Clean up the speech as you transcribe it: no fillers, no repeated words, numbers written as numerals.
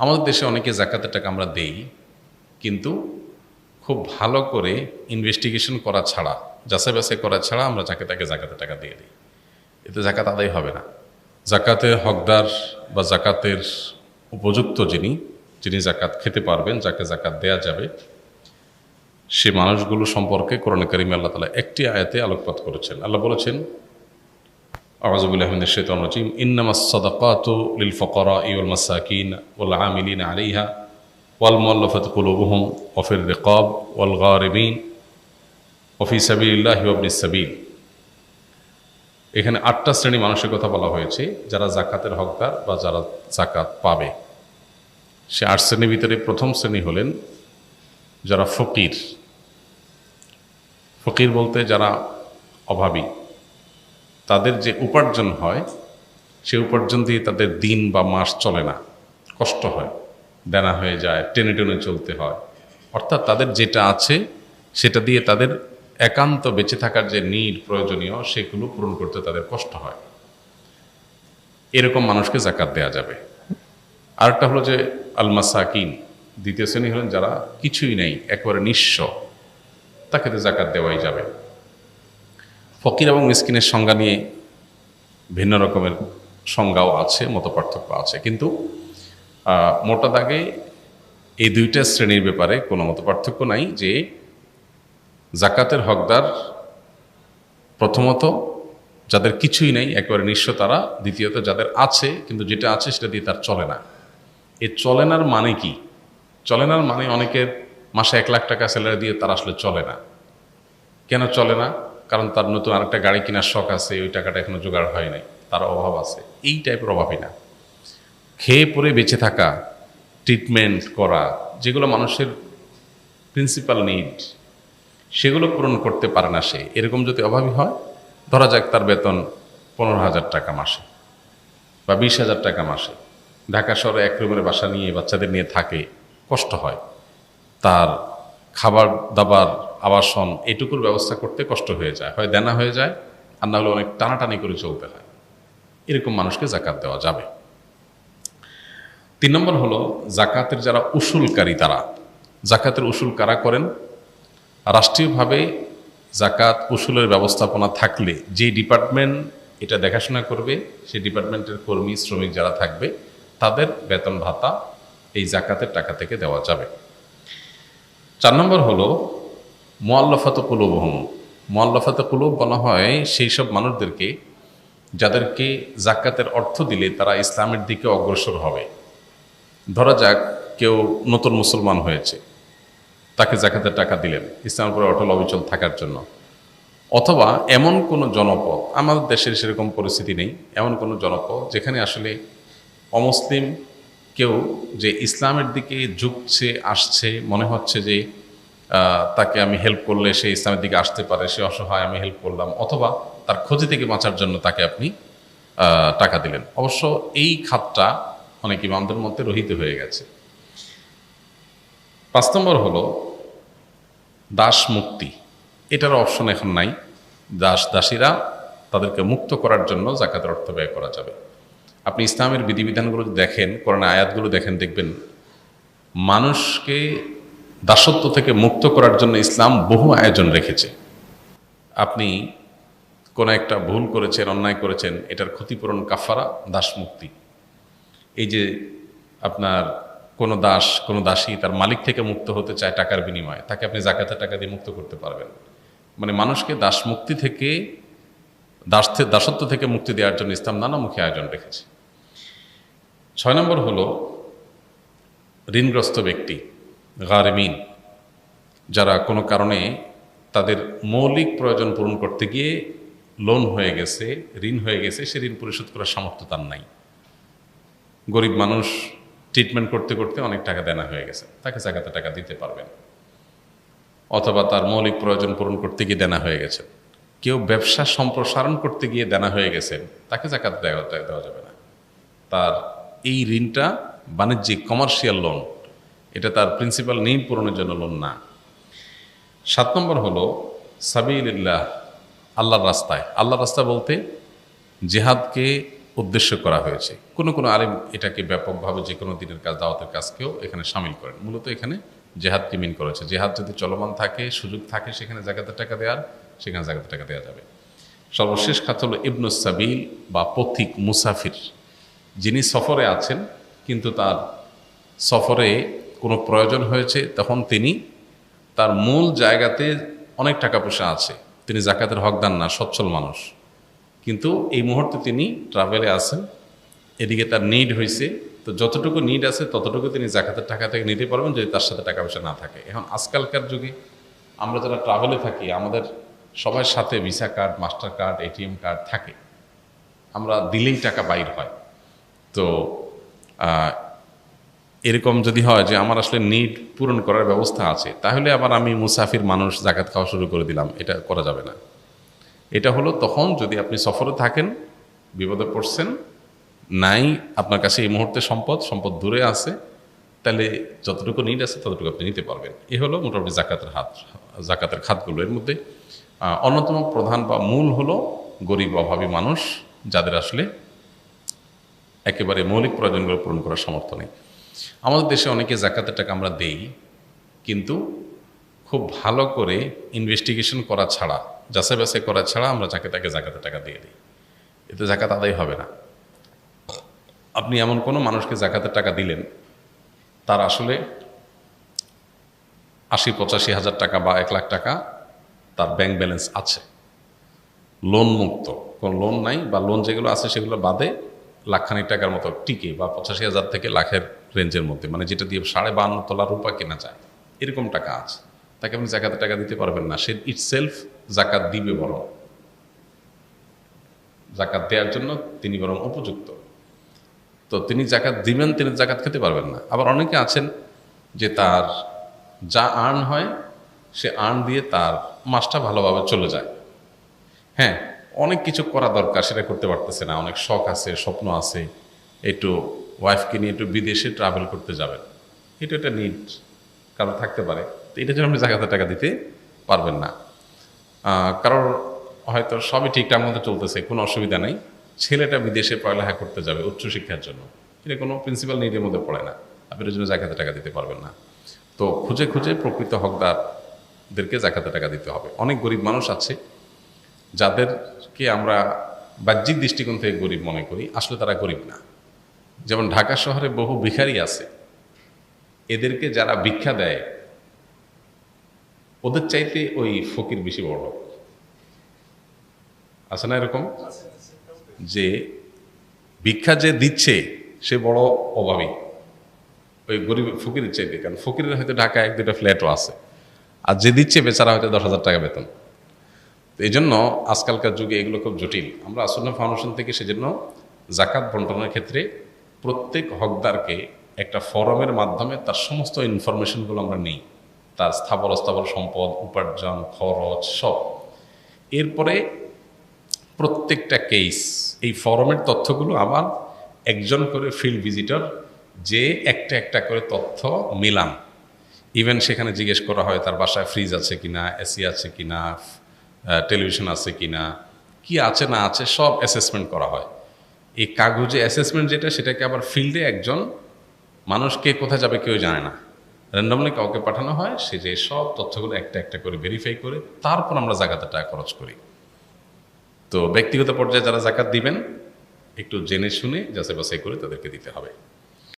আমাদের দেশে অনেকে জাকাতের টাকা আমরা দেই, কিন্তু খুব ভালো করে ইনভেস্টিগেশন করা ছাড়া, যাচাই বাছাই করা ছাড়া আমরা যাকে তাকে জাকাতের টাকা দিয়ে দিই। এতে জাকাত আদায় হবে না। জাকাতের হকদার বা জাকাতের উপযুক্ত যিনি যিনি জাকাত খেতে পারবেন, যাকে জাকাত দেয়া যাবে, সে মানুষগুলো সম্পর্কে কোরআন কারিমে আল্লাহ তাআলা একটি আয়াতে আলোকপাত করেছেন। আল্লাহ বলেছেন, আউযু বিল্লাহি মিনাশ শাইতানির রাজীম, ইন্নামাস সাদাকাতু লিল ফুকারাই ওয়াল মাসাকিন ওয়াল আমিলিনা আলাইহা ওয়াল মুআল্লাফাতি কুলুবুহুম ওয়া ফির রিকাব ওয়াল গারিমিন ওয়া ফি সাবিলিল্লাহি ওয়া ইবনিস সাবিল। এখানে ৮টা শ্রেণী মানুষের কথা বলা হয়েছে যারা জাকাতের হকদার বা যারা জাকাত পাবে। সে ৮ শ্রেণীর ভিতরে প্রথম শ্রেণী হলেন যারা ফকির। ফকির বলতে যারা অভাবী, তাদের যে উপার্জন হয় সে উপার্জন দিয়ে তাদের দিন বা মাস চলে না, কষ্ট হয়, দেনা হয়ে যায়, টেনে টেনে চলতে হয়। অর্থাৎ তাদের যেটা আছে সেটা দিয়ে তাদের একান্ত বেঁচে থাকার যে নিড প্রয়োজনীয় সেগুলো পূরণ করতে তাদের কষ্ট হয়। এরকম মানুষকে জাকাত দেয়া যাবে। আরেকটা হলো যে আল মাসাকিন, দ্বিতীয় শ্রেণী হলেন যারা কিছুই নেই, একেবারে নিঃস্ব, তাকে তো জাকাত দেওয়াই যাবে। ফকির এবং মিসকিনের সংজ্ঞা নিয়ে ভিন্ন রকমের সংজ্ঞাও আছে, মতপার্থক্য আছে, কিন্তু মোটা দাগে এই দুইটা শ্রেণীর ব্যাপারে কোনো মতপার্থক্য নাই যে জাকাতের হকদার প্রথমত যাদের কিছুই নেই, একেবারে নিঃস্ব তারা, দ্বিতীয়ত যাদের আছে কিন্তু যেটা আছে সেটা দিয়ে তার চলে না। এই চলেনার মানে কি? চলেনার মানে অনেকের মাসে ১ লাখ টাকা স্যালারি দিয়ে তার আসলে চলে না। কেন চলে না? কারণ তার নতুন আরেকটা গাড়ি কেনার শখ আছে, ওই টাকাটা এখনো জোগাড় হয় নাই, তার অভাব আছে। এই টাইপের অভাবই না। খেয়ে পরে বেঁচে থাকা, ট্রিটমেন্ট করা, যেগুলো মানুষের প্রিন্সিপাল নিড, সেগুলো পূরণ করতে পারে না সে, এরকম যদি অভাবী হয়, ধরা যাক তার বেতন ১৫,০০০ টাকা মাসে বা ২০,০০০ টাকা মাসে, ঢাকা শহরে এক রুমের বাসা নিয়ে বাচ্চাদের নিয়ে থাকে, কষ্ট হয়, তার খাবার দাবার আবাসন এটুকুর ব্যবস্থা করতে কষ্ট হয়ে যায়, হয় দেনা হয়ে যায়, আর না হলে অনেক টানাটানি করে চলতে হয়। এরকম মানুষকে জাকাত দেওয়া যাবে। ৩ নম্বর হলো জাকাতের যারা উসুলকারী, তারা। জাকাতের উসুল কারা করেন? রাষ্ট্রীয়ভাবে জাকাত উসুলের ব্যবস্থাপনা থাকলে যে ডিপার্টমেন্ট এটা দেখাশোনা করবে, সেই ডিপার্টমেন্টের কর্মী শ্রমিক যারা থাকবে তাদের বেতন ভাতা এই জাকাতের টাকা থেকে দেওয়া যাবে। ৪ নম্বর হলো মুআল্লাফাতু কুলুবুহুম। মুআল্লাফাতু কুলুব বলা হয় সেই সব মানুষদেরকে যাদেরকে জাকাতের অর্থ দিলে তারা ইসলামের দিকে অগ্রসর হবে। ধরা যাক কেউ নতুন মুসলমান হয়েছে, তাকে জাকাতের টাকা দিলেন ইসলামের উপরে অটল অবিচল থাকার জন্য। অথবা এমন কোনো জনপদ, আমাদের দেশের সেরকম পরিস্থিতি নেই, এমন কোনো জনপদ যেখানে আসলে অমুসলিম কেউ যে ইসলামের দিকে ঝুঁকছে, আসছে, মনে হচ্ছে যে তাকে আমি হেল্প করলে সে ইসলামের দিকে আসতে পারে, সে অসহায়, আমি হেল্প করলাম, অথবা তার ক্ষতি থেকে বাঁচার জন্য তাকে আপনি টাকা দিলেন। অবশ্য এই খাতটা অনেক ইমামদের মধ্যে রহিত হয়ে গেছে। ৫ নম্বর হলো দাস মুক্তি। এটার অপশন এখন নাই। দাসীরা, তাদেরকে মুক্ত করার জন্য জাকাতের অর্থ ব্যয় করা যাবে। আপনি ইসলামের বিধিবিধানগুলো দেখেন, কোরআনের আয়াতগুলো দেখেন, দেখবেন মানুষকে দাসত্ব থেকে মুক্ত করার জন্য ইসলাম বহু আয়োজন রেখেছে। আপনি কোনো একটা ভুল করেছেন, অন্যায় করেছেন, এটার ক্ষতিপূরণ কাফারা, দাস মুক্তি। এই যে আপনার কোনো দাস, কোনো দাসী তার মালিক থেকে মুক্ত হতে চায় টাকার বিনিময়ে, তাকে আপনি জাকাতের টাকা দিয়ে মুক্ত করতে পারবেন। মানে মানুষকে দাস মুক্তি থেকে, দাসত্ব থেকে মুক্তি দেওয়ার জন্য ইসলাম নানামুখী আয়োজন রেখেছে। ৬ নম্বর হলো ঋণগ্রস্ত ব্যক্তি, গারিমিন, যারা কোনো কারণে তাদের মৌলিক প্রয়োজন পূরণ করতে গিয়ে লোন হয়ে গেছে, ঋণ হয়ে গেছে, সে ঋণ পরিশোধ করার সামর্থ্য তার নাই। গরিব মানুষ, ট্রিটমেন্ট করতে করতে অনেক টাকা দেনা হয়ে গেছে, তাকে জাকাতের টাকা দিতে পারবেন। অথবা তার মৌলিক প্রয়োজন পূরণ করতে গিয়ে দেনা হয়ে গেছে। কেউ ব্যবসা সম্প্রসারণ করতে গিয়ে দেনা হয়ে গেছেন, তাকে জাকাত দেওয়া যাবে না। তার এই ঋণটা বাণিজ্যিক, কমার্শিয়াল লোন, এটা তার প্রিন্সিপাল নিড পূরণের জন্য লোন না। ৭ নম্বর হলো সাবিলিল্লাহ, আল্লাহর রাস্তায়। আল্লাহর রাস্তা বলতে জেহাদকে উদ্দেশ্য করা হয়েছে। কোনো কোনো আলেম এটাকে ব্যাপকভাবে যে কোনো দিনের কাজ, দাওয়াতের কাজকেও এখানে শামিল করেন। মূলত এখানে জেহাদকে মিন করেছে। জেহাদ যদি চলমান থাকে, সুযোগ থাকে সেখানে জাকাতের টাকা দেওয়ার, সেখানে জাকাতের টাকা দেওয়া যাবে। সর্বশেষ খাত হলো ইবনুস সাবিল বা পথিক, মুসাফির, যিনি সফরে আছেন কিন্তু তার সফরে কোনো প্রয়োজন হয়েছে, তখন তিনি তার মূল জায়গাতে অনেক টাকা পয়সা আছে, তিনি জাকাতের হকদার না, সচ্ছল মানুষ, কিন্তু এই মুহূর্তে তিনি ট্রাভেলে আছেন, এদিকে তার নিড হয়েছে, তো যতটুকু নিড আছে ততটুকু তিনি জাকাতের টাকা থেকে নিতে পারবেন যদি তার সাথে টাকা পয়সা না থাকে। এখন আজকালকার যুগে আমরা যারা ট্রাভেলে থাকি, আমাদের সবার সাথে visa card, master card, ATM card থাকে, আমরা দিলেই টাকা বাইর হয়। তো এরকম যদি হয় যে আমার আসলে নিড পূরণ করার ব্যবস্থা আছে, তাহলে আবার আমি মুসাফির মানুষ জাকাত খাওয়া শুরু করে দিলাম, এটা করা যাবে না। এটা হলো তখন যদি আপনি সফরে থাকেন, বিপদে পড়ছেন, নাই আপনার কাছে এই মুহূর্তে সম্পদ দূরে আছে, তাহলে যতটুকু নিড আছে ততটুকু আপনি নিতে পারবেন। এ হলো মোটামুটি জাকাতের খাতগুলো। এর মধ্যে অন্যতম প্রধান বা মূল হলো গরিব অভাবী মানুষ, যাদের আসলে একেবারে মৌলিক প্রয়োজনগুলো পূরণ করার সামর্থ্য নেই। আমাদের দেশে অনেকে জাকাতের টাকা আমরা দেই, কিন্তু খুব ভালো করে ইনভেস্টিগেশন করা ছাড়া, যাচাই বাছাই করা ছাড়া আমরা তাকে জাকাতের টাকা দিয়ে দিই। এতে জাকাত আদায় হবে না। আপনি এমন কোনো মানুষকে জাকাতের টাকা দিলেন, তার আসলে ৮০-৮৫ হাজার টাকা বা ১ লাখ টাকা তার ব্যাংক ব্যালেন্স আছে, লোন মুক্ত, কোনো লোন নাই, বা লোন যেগুলো আছে সেগুলো বাদে লাখখানিক টাকার মতো টিকে, বা ৮৫,০০০ থেকে লাখের রেঞ্জের মধ্যে, মানে যেটা দিয়ে 52.৫ তলা রূপা কেনা যায়, এরকম টাকা আছে, তাকে আপনি জাকাতের টাকা দিতে পারবেন না। সে ইটসেলফ জাকাত দিবে, বরং জাকাত দেওয়ার জন্য তিনি বরং উপযুক্ত। তো তিনি জাকাত দিবেন, তিনি জাকাত খেতে পারবেন না। আবার অনেকে আছেন যে তার যা আর্ন হয় সে আর্ন দিয়ে তার মাসটা ভালোভাবে চলে যায়। হ্যাঁ, অনেক কিছু করা দরকার, সেটা করতে পারতেছে না, অনেক শখ আছে, স্বপ্ন আছে, একটু ওয়াইফকে নিয়ে একটু বিদেশে ট্রাভেল করতে যাবেন, এটা একটা নিড কারো থাকতে পারে। তো এটার জন্য আপনি জাকাতের টাকা দিতে পারবেন না। কারোর হয়তো সবই ঠিকঠাক মতো চলতেছে, কোনো অসুবিধা নেই, ছেলেটা বিদেশে পড়ালেখা করতে যাবে উচ্চশিক্ষার জন্য, এটা কোনো প্রিন্সিপাল নিডের মধ্যে পড়ে না, আপনি এর জন্য জাকাতের টাকা দিতে পারবেন না। তো খুঁজে খুঁজে প্রকৃত হকদারদেরকে জাকাতের টাকা দিতে হবে। অনেক গরিব মানুষ আছে যাদেরকে আমরা বাহ্যিক দৃষ্টিকোণ থেকে গরিব মনে করি, আসলে তারা গরিব না। যেমন ঢাকা শহরে বহু ভিখারি আছে, এদেরকে যারা ভিক্ষা দেয় ওদের চাইতে ওই ফকির বেশি বড় লোক আছে না? এরকম যে ভিক্ষা যে দিচ্ছে সে বড় অভাবী ওই গরিব ফকিরের চাইতে, কারণ ফকিরের হয়তো ঢাকায় 1-2টা ফ্ল্যাটও আছে, আর যে দিচ্ছে বেচারা হয়তো 10,000 টাকা বেতন। তো এই জন্য আজকালকার যুগে এগুলো খুব জটিল। আমরা আসন্না ফাউন্ডেশন থেকে সেজন্য জাকাত বন্টনের ক্ষেত্রে প্রত্যেক হকদারকে একটা ফরমের মাধ্যমে তার সমস্ত ইনফরমেশনগুলো আমরা নিই, তার স্থাবর অস্থাবর সম্পদ, উপার্জন, খরচ সব। এরপরে প্রত্যেকটা কেস এই ফরমের তথ্যগুলো আবার একজন করে ফিল্ড ভিজিটর যে একটা একটা করে তথ্য মিলান। ইভেন সেখানে জিজ্ঞেস করা হয় তার বাসায় ফ্রিজ আছে কিনা, এসি আছে কিনা, টেলিভিশন আছে কিনা, কি আছে না আছে সব অ্যাসেসমেন্ট করা হয়। এই কাগজে অ্যাসেসমেন্ট যেটা, সেটাকে আবার ফিল্ডে একজন মানুষকে কোথায় যাবে কেউ জানে না, র্যান্ডমলি কাউকে পাঠানো হয়, সে যে সব তথ্যগুলো একটা একটা করে ভেরিফাই করে তারপর আমরা জাকাতের টাকা খরচ করি। তো ব্যক্তিগত পর্যায়ে যারা জাকাত দিবেন একটু জেনে শুনে যাচাই বাছাই করে তাদেরকে দিতে হবে।